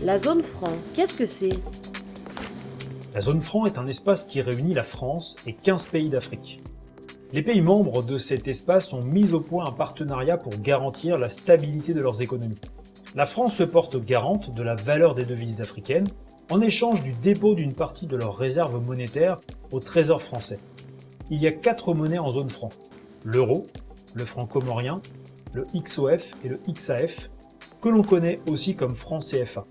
La zone franc, qu'est-ce que c'est? La zone franc est un espace qui réunit la France et 15 pays d'Afrique. Les pays membres de cet espace ont mis au point un partenariat pour garantir la stabilité de leurs économies. La France se porte garante de la valeur des devises africaines en échange du dépôt d'une partie de leurs réserves monétaires au Trésor français. Il y a 4 monnaies en zone franc: l'euro, le franc comorien, le XOF et le XAF, que l'on connaît aussi comme franc CFA.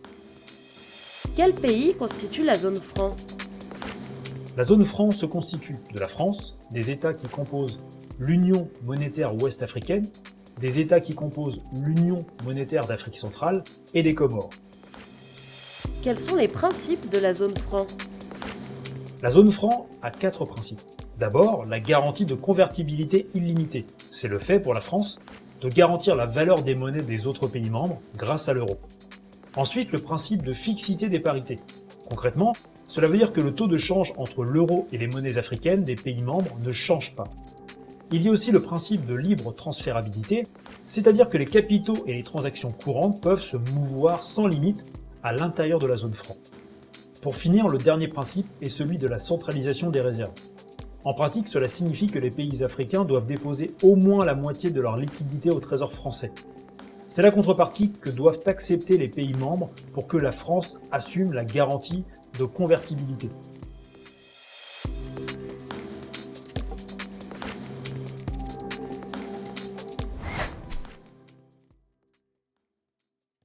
Quel pays constitue la zone franc? La zone franc se constitue de la France, des États qui composent l'Union monétaire ouest-africaine, des États qui composent l'Union monétaire d'Afrique centrale et des Comores. Quels sont les principes de la zone franc? La zone franc a 4 principes. D'abord, la garantie de convertibilité illimitée. C'est le fait pour la France de garantir la valeur des monnaies des autres pays membres grâce à l'euro. Ensuite, le principe de fixité des parités. Concrètement, cela veut dire que le taux de change entre l'euro et les monnaies africaines des pays membres ne change pas. Il y a aussi le principe de libre transférabilité, c'est-à-dire que les capitaux et les transactions courantes peuvent se mouvoir sans limite à l'intérieur de la zone franc. Pour finir, le dernier principe est celui de la centralisation des réserves. En pratique, cela signifie que les pays africains doivent déposer au moins la moitié de leur liquidité au Trésor français. C'est la contrepartie que doivent accepter les pays membres pour que la France assume la garantie de convertibilité.